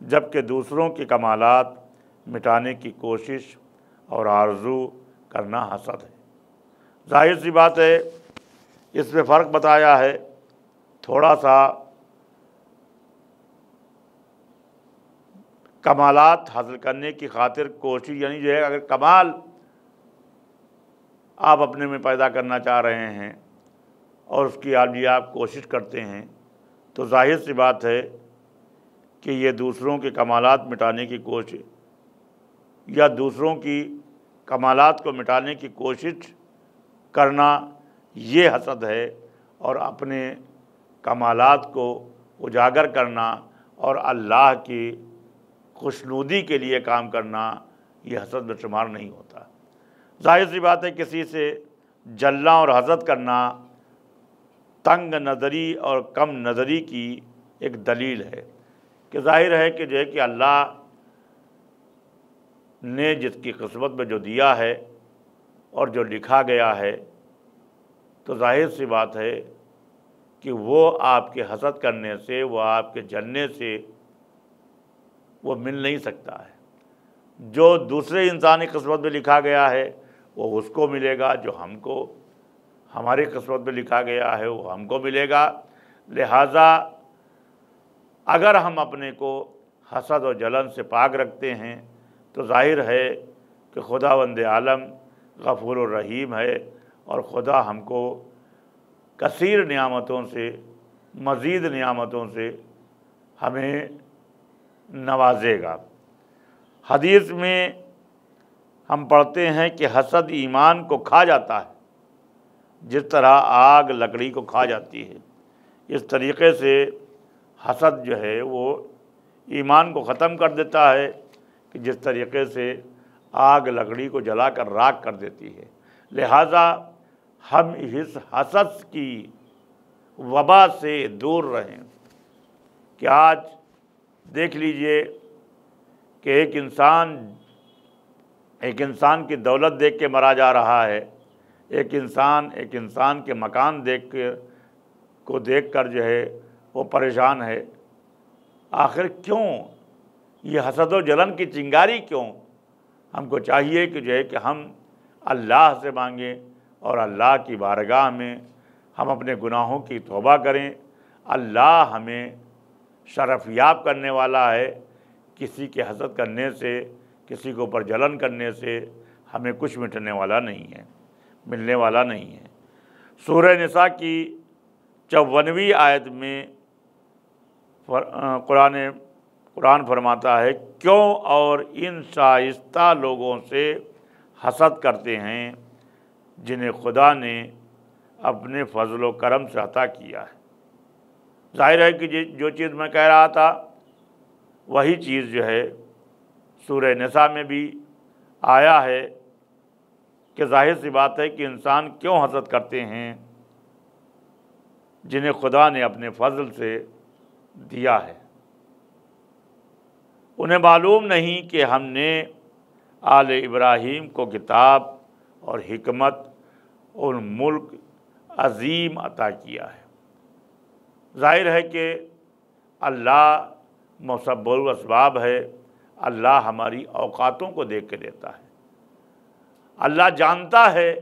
جبکہ دوسروں کے کمالات مٹانے کی کوشش اور آرزو کرنا حسد ہے۔ ظاہر سی بات ہے، اس میں فرق بتایا ہے تھوڑا سا کمالات حاصل کرنے کی خاطر کوشش، یعنی جو ہے اگر کمال آپ اپنے میں پیدا کرنا چاہ رہے ہیں اور اس کی آپ کوشش کرتے ہیں، تو ظاہر سی بات ہے کہ یہ دوسروں کے کمالات مٹانے کی کوشش یا دوسروں کی کمالات کو مٹانے کی کوشش کرنا یہ حسد ہے، اور اپنے کمالات کو اجاگر کرنا اور اللہ کی خوشنودی کے لیے کام کرنا یہ حسد میں شمار نہیں ہوتا۔ ظاہر سی بات ہے کسی سے جلنا اور حسد کرنا تنگ نظری اور کم نظری کی ایک دلیل ہے، کہ ظاہر ہے کہ جو ہے کہ اللہ نے جس کی قسمت میں جو دیا ہے اور جو لکھا گیا ہے، تو ظاہر سی بات ہے کہ وہ آپ کے حسد کرنے سے، وہ آپ کے جلنے سے وہ مل نہیں سکتا ہے۔ جو دوسرے انسانی قسمت میں لکھا گیا ہے وہ اس کو ملے گا، جو ہماری قسمت میں لکھا گیا ہے وہ ہم کو ملے گا۔ لہٰذا اگر ہم اپنے کو حسد و جلن سے پاک رکھتے ہیں تو ظاہر ہے کہ خداوند عالم غفور الرحیم ہے، اور خدا ہم کو کثیر نعمتوں سے، مزید نعمتوں سے ہمیں نوازے گا۔ حدیث میں ہم پڑھتے ہیں کہ حسد ایمان کو کھا جاتا ہے، جس طرح آگ لکڑی کو کھا جاتی ہے، اس طریقے سے حسد جو ہے وہ ایمان کو ختم کر دیتا ہے، کہ جس طریقے سے آگ لکڑی کو جلا کر راکھ کر دیتی ہے۔ لہٰذا ہم اس حسد کی وبا سے دور رہیں۔ کہ آج دیکھ لیجئے کہ ایک انسان کی دولت دیکھ کے مرا جا رہا ہے، ایک انسان کے مکان دیکھ کر جو ہے وہ پریشان ہے۔ آخر کیوں یہ حسد و جلن کی چنگاری کیوں؟ ہم کو چاہیے کہ جو ہے کہ ہم اللہ سے مانگیں اور اللہ کی بارگاہ میں ہم اپنے گناہوں کی توبہ کریں۔ اللہ ہمیں شرف یاب کرنے والا ہے، کسی کے حسد کرنے سے، کسی کے اوپر جلن کرنے سے ہمیں کچھ ملنے والا نہیں ہے۔ سورہ نساء کی 54ویں آیت میں قرآن فرماتا ہے، کیوں اور ان شائستہ لوگوں سے حسد کرتے ہیں جنہیں خدا نے اپنے فضل و کرم سے عطا کیا ہے۔ ظاہر ہے کہ جو چیز میں کہہ رہا تھا وہی چیز جو ہے سورہ نساء میں بھی آیا ہے، کہ ظاہر سی بات ہے کہ انسان کیوں حسد کرتے ہیں جنہیں خدا نے اپنے فضل سے دیا ہے۔ انہیں معلوم نہیں کہ ہم نے آل ابراہیم کو کتاب اور حکمت اور ملک عظیم عطا کیا ہے۔ ظاہر ہے کہ اللہ مسبب الاسباب ہے، اللہ ہماری اوقاتوں کو دیکھ کے دیتا ہے۔ اللہ جانتا ہے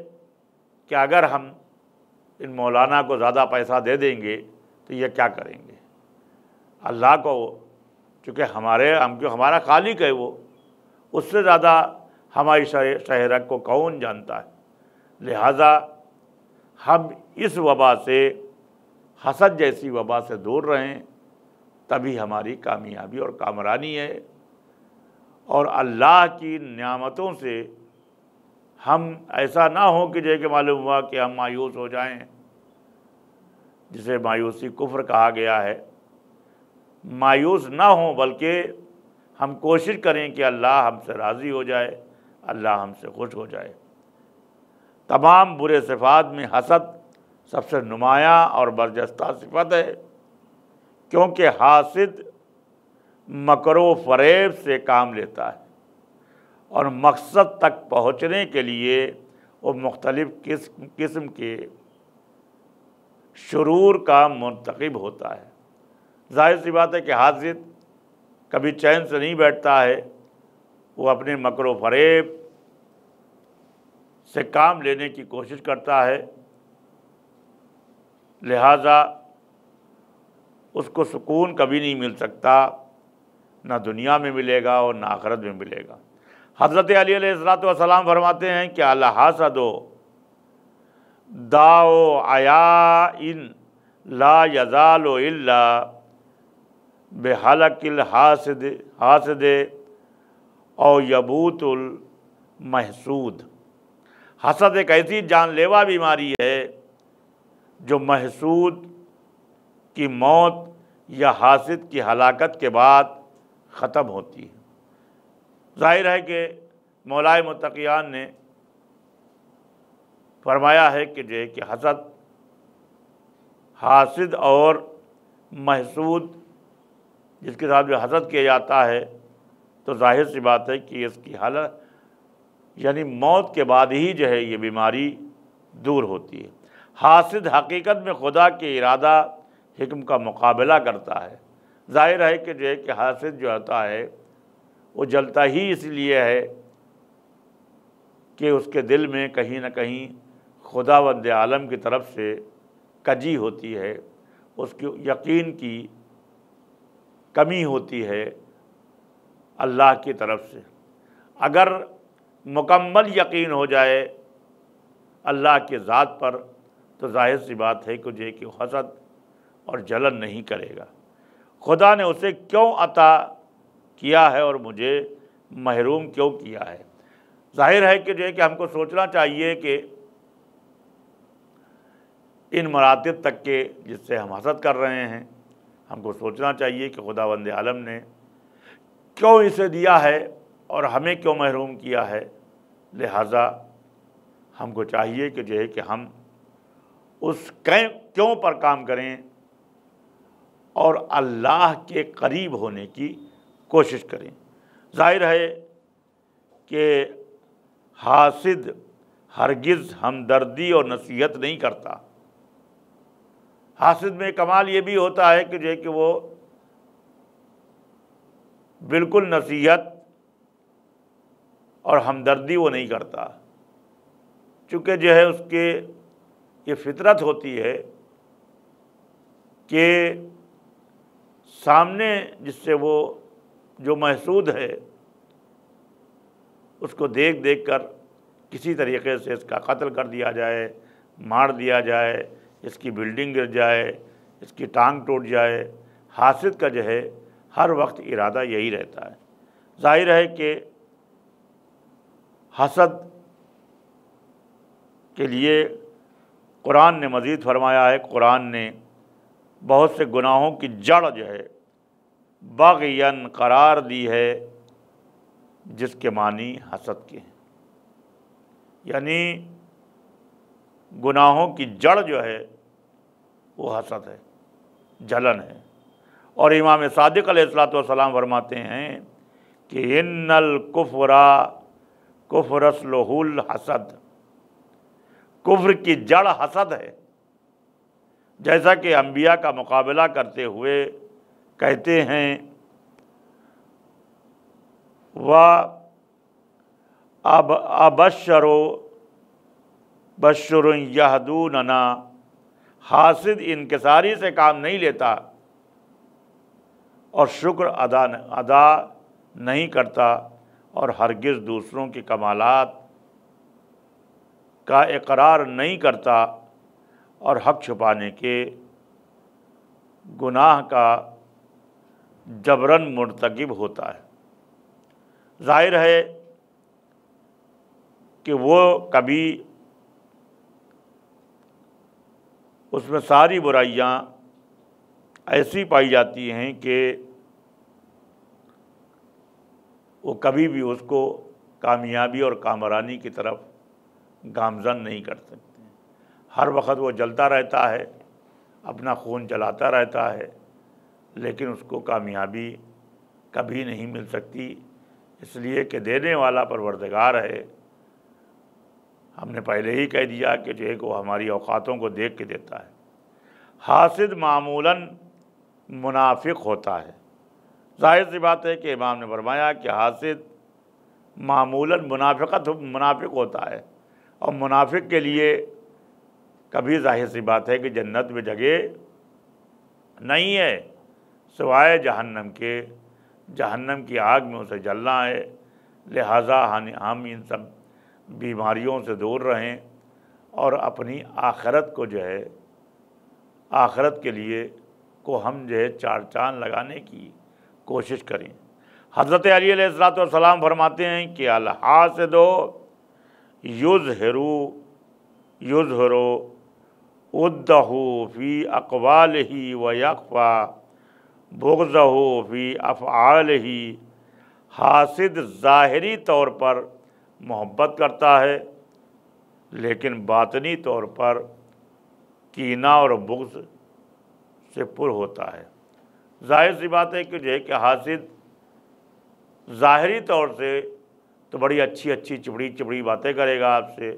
کہ اگر ہم ان مولانا کو زیادہ پیسہ دے دیں گے تو یہ کیا کریں گے۔ اللہ کو چونکہ ہمارا خالق ہے، وہ اس سے زیادہ ہماری شہرت کو کون جانتا ہے۔ لہٰذا ہم اس وبا سے، حسد جیسی وبا سے دور رہیں، تبھی ہماری کامیابی اور کامرانی ہے۔ اور اللہ کی نعمتوں سے ہم ایسا نہ ہو کہ جیسے کہ معلوم ہوا کہ ہم مایوس ہو جائیں، جسے مایوسی کفر کہا گیا ہے۔ مایوس نہ ہوں، بلکہ ہم کوشش کریں کہ اللہ ہم سے راضی ہو جائے، اللہ ہم سے خوش ہو جائے۔ تمام برے صفات میں حسد سب سے نمایاں اور برجستہ صفت ہے، کیونکہ حاسد مکر و فریب سے کام لیتا ہے اور مقصد تک پہنچنے کے لیے وہ مختلف قسم کے شرور کا مرتکب ہوتا ہے۔ ظاہر سی بات ہے کہ حاسد کبھی چین سے نہیں بیٹھتا ہے، وہ اپنے مکر و فریب سے کام لینے کی کوشش کرتا ہے، لہٰذا اس کو سکون کبھی نہیں مل سکتا، نہ دنیا میں ملے گا اور نہ آخرت میں ملے گا۔ حضرت علی علیہ السلام فرماتے ہیں کہ الحسد داء عیاء لا یزال الا بحلق الحاسد او یبوت المحسود۔ حسد ایک ایسی جان لیوا بیماری ہے جو محسود کی موت یا حاسد کی ہلاکت کے بعد ختم ہوتی ہے۔ ظاہر ہے کہ مولائے متقیان نے فرمایا ہے کہ جو ہے کہ حاسد اور محسود جس کے ساتھ جو حسد کیا جاتا ہے تو ظاہر سی بات ہے کہ اس کی حالت یعنی موت کے بعد ہی جو ہے یہ بیماری دور ہوتی ہے۔ حاسد حقیقت میں خدا کے ارادہ حکم کا مقابلہ کرتا ہے۔ ظاہر ہے کہ جو ہے کہ حاسد جو ہوتا ہے وہ جلتا ہی اس لیے ہے کہ اس کے دل میں کہیں نہ کہیں خداوند عالم کی طرف سے کجی ہوتی ہے، اس کی یقین کی کمی ہوتی ہے اللہ کی طرف سے۔ اگر مکمل یقین ہو جائے اللہ کے ذات پر تو ظاہر سی بات ہے کہ وہ حسد اور جلن نہیں کرے گا۔ خدا نے اسے کیوں عطا کیا ہے اور مجھے محروم کیوں کیا ہے؟ ظاہر ہے کہ ہم کو سوچنا چاہیے کہ ان مراتب تک کے جس سے ہم حسد کر رہے ہیں، ہم کو سوچنا چاہیے کہ خداوند عالم نے کیوں اسے دیا ہے اور ہمیں کیوں محروم کیا ہے۔ لہٰذا ہم کو چاہیے کہ ہم اس کیوں پر کام کریں اور اللہ کے قریب ہونے کی کوشش کریں۔ ظاہر ہے کہ حاسد ہرگز ہمدردی اور نصیحت نہیں کرتا۔ حاسد میں کمال یہ بھی ہوتا ہے کہ وہ بالکل نصیحت اور ہمدردی وہ نہیں کرتا، چونکہ جو ہے اس کے یہ فطرت ہوتی ہے کہ سامنے جس سے وہ جو محسود ہے اس کو دیکھ دیکھ کر کسی طریقے سے اس کا قتل کر دیا جائے، مار دیا جائے، اس کی بلڈنگ گر جائے، اس کی ٹانگ ٹوٹ جائے۔ حاسد کا جو ہے ہر وقت ارادہ یہی رہتا ہے۔ ظاہر ہے کہ حسد کے لیے قرآن نے مزید فرمایا ہے، قرآن نے بہت سے گناہوں کی جڑ جو ہے بغیاً قرار دی ہے، جس کے معنی حسد کے ہیں، یعنی گناہوں کی جڑ جو ہے وہ حسد ہے، جلن ہے۔ اور امام صادق علیہ السلام فرماتے ہیں کہ ان الکفر کفر اصلہ الحسد، کفر کی جڑ حسد ہے۔ جیسا کہ انبیاء کا مقابلہ کرتے ہوئے کہتے ہیں بشر یہدوننا، حاسد انکساری سے کام نہیں لیتا اور شکر ادا نہیں کرتا اور ہرگز دوسروں کے کمالات کا اقرار نہیں کرتا اور حق چھپانے کے گناہ کا جبراً مرتکب ہوتا ہے۔ ظاہر ہے کہ وہ کبھی اس میں ساری برائیاں ایسی پائی جاتی ہیں کہ وہ کبھی بھی اس کو کامیابی اور کامرانی کی طرف گامزن نہیں کر سکتے۔ ہر وقت وہ جلتا رہتا ہے، اپنا خون جلاتا رہتا ہے، لیکن اس کو کامیابی کبھی نہیں مل سکتی، اس لیے کہ دینے والا پروردگار ہے۔ ہم نے پہلے ہی کہہ دیا کہ جو ہے کہ وہ ہماری اوقاتوں کو دیکھ کے دیتا ہے۔ حاسد معمولاً منافق ہوتا ہے، ظاہر سی بات ہے کہ امام نے فرمایا کہ حاسد معمولاً منافق ہوتا ہے، اور منافق کے لیے کبھی ظاہر سی بات ہے کہ جنت میں جگہ نہیں ہے سوائے جہنم کے، جہنم کی آگ میں اسے جلنا ہے۔ لہٰذا ہم ان سب بیماریوں سے دور رہیں اور اپنی آخرت کو جو ہے، آخرت کے لیے کو ہم جو ہے چار چاند لگانے کی کوشش کریں۔ حضرت علی علیہ الصلوۃ والسلام فرماتے ہیں کہ الحاسد یظہر عدہ فی اقوالہ ویخفی بغضہ فی افعالہ۔ حاسد ظاہری طور پر محبت کرتا ہے لیکن باطنی طور پر کینہ اور بغض سے پر ہوتا ہے۔ ظاہر سی بات ہے کہ جو ہے کہ حاسد ظاہری طور سے تو بڑی اچھی چبڑی باتیں کرے گا آپ سے،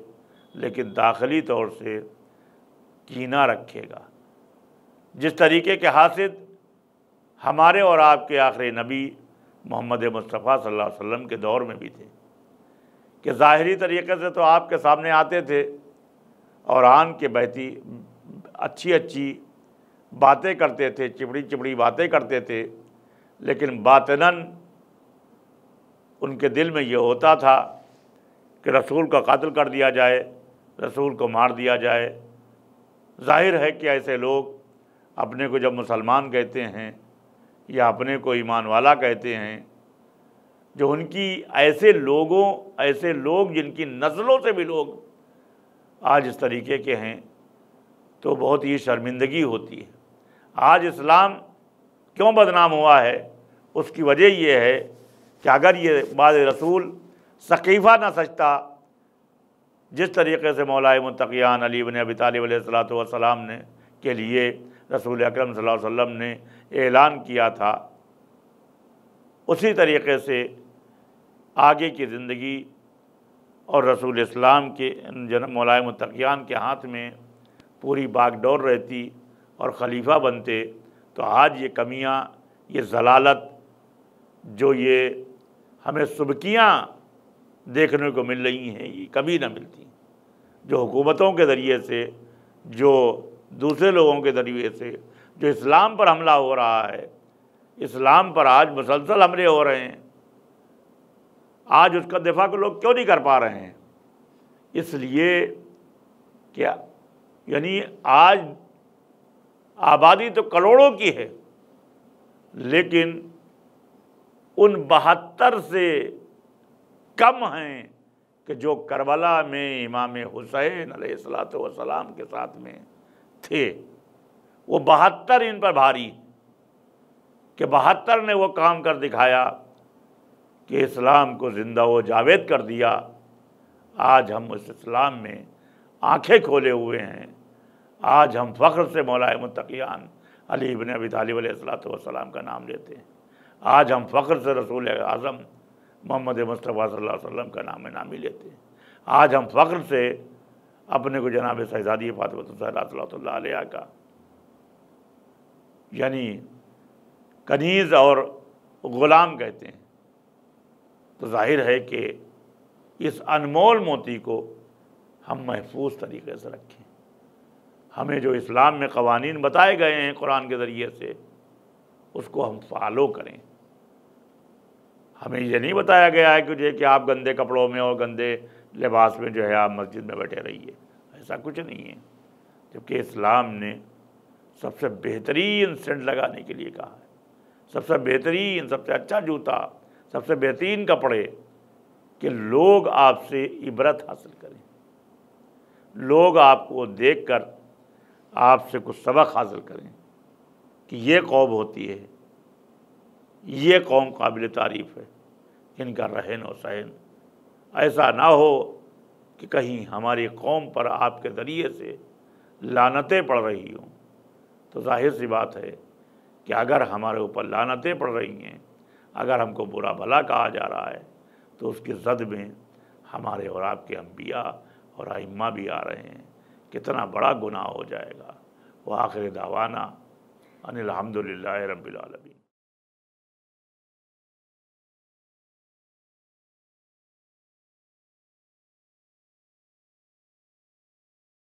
لیکن داخلی طور سے کینہ رکھے گا۔ جس طریقے کے حاسد ہمارے اور آپ کے آخری نبی محمد مصطفیٰ صلی اللہ علیہ وسلم کے دور میں بھی تھے، کہ ظاہری طریقے سے تو آپ کے سامنے آتے تھے اور آن کے بہتی اچھی باتیں کرتے تھے، چبڑی باتیں کرتے تھے، لیکن باطناً ان کے دل میں یہ ہوتا تھا کہ رسول کا قتل کر دیا جائے، رسول کو مار دیا جائے۔ ظاہر ہے کہ ایسے لوگ اپنے کو جب مسلمان کہتے ہیں یا اپنے کو ایمان والا کہتے ہیں، جو ان کی ایسے لوگ جن کی نسلوں سے بھی لوگ آج اس طریقے کے ہیں، تو بہت ہی شرمندگی ہوتی ہے۔ آج اسلام کیوں بدنام ہوا ہے؟ اس کی وجہ یہ ہے کہ اگر یہ بعد رسول سقیفہ نہ سجتا، جس طریقے سے مولا متقیان علی بن ابی طالب علیہ الصلوۃ والسلام نے کے لیے رسول اکرم صلی اللہ علیہ وسلم نے اعلان کیا تھا، اسی طریقے سے آگے کی زندگی اور رسول اسلام کے مولا متقیان کے ہاتھ میں پوری باغ ڈور رہتی اور خلیفہ بنتے، تو آج یہ کمیاں، یہ ضلالت، جو یہ ہمیں سبکیاں دیکھنے کو مل رہی ہیں، یہ کبھی نہ ملتی۔ جو حکومتوں کے ذریعے سے، جو دوسرے لوگوں کے ذریعے سے جو اسلام پر حملہ ہو رہا ہے، اسلام پر آج مسلسل حملے ہو رہے ہیں، آج اس کا دفاع کو لوگ کیوں نہیں کر پا رہے ہیں؟ اس لیے کہ یعنی آج آبادی تو کروڑوں کی ہے، لیکن ان 72 سے کم ہیں کہ جو کربلا میں امام حسین علیہ الصلوۃ والسلام کے ساتھ میں تھے۔ وہ 72 ان پر بھاری، کہ 72 نے وہ کام کر دکھایا کہ اسلام کو زندہ و جاوید کر دیا۔ آج ہم اس اسلام میں آنکھیں کھولے ہوئے ہیں۔ آج ہم فخر سے مولا متقیان علی بن ابی طالب علیہ الصلوۃ والسلام کا نام لیتے ہیں۔ آج ہم فخر سے رسول اعظم محمد مصطفیٰ صلی اللہ علیہ وسلم کا نام نامی لیتے ہیں۔ آج ہم فخر سے اپنے کو جناب شہزادی فاطمہ الزہرا صلوات اللہ علیہا کا یعنی کنیز اور غلام کہتے ہیں۔ تو ظاہر ہے کہ اس انمول موتی کو ہم محفوظ طریقے سے رکھیں۔ ہمیں جو اسلام میں قوانین بتائے گئے ہیں قرآن کے ذریعے سے، اس کو ہم فالو کریں۔ ہمیں یہ نہیں بتایا گیا ہے کہ آپ گندے کپڑوں میں اور گندے لباس میں جو ہے آپ مسجد میں بیٹھے رہیے، ایسا کچھ نہیں ہے۔ جبکہ اسلام نے سب سے بہترین سینٹ لگانے کے لیے کہا ہے، سب سے بہترین، سب سے اچھا جوتا، سب سے بہترین کپڑے، کہ لوگ آپ سے عبرت حاصل کریں، لوگ آپ کو دیکھ کر آپ سے کچھ سبق حاصل کریں کہ یہ قوم ہوتی ہے، یہ قوم قابل تعریف ہے، ان کا رہن و سہن ایسا نہ ہو کہ کہیں ہماری قوم پر آپ کے ذریعے سے لعنتیں پڑ رہی ہوں۔ تو ظاہر سی بات ہے کہ اگر ہمارے اوپر لعنتیں پڑ رہی ہیں، اگر ہم کو برا بھلا کہا جا رہا ہے، تو اس کی زد میں ہمارے اور آپ کے انبیاء اور ائمہ بھی آ رہے ہیں۔ کتنا بڑا گناہ ہو جائے گا۔ وآخر دعوانا ان الحمد للہ رب العالمین۔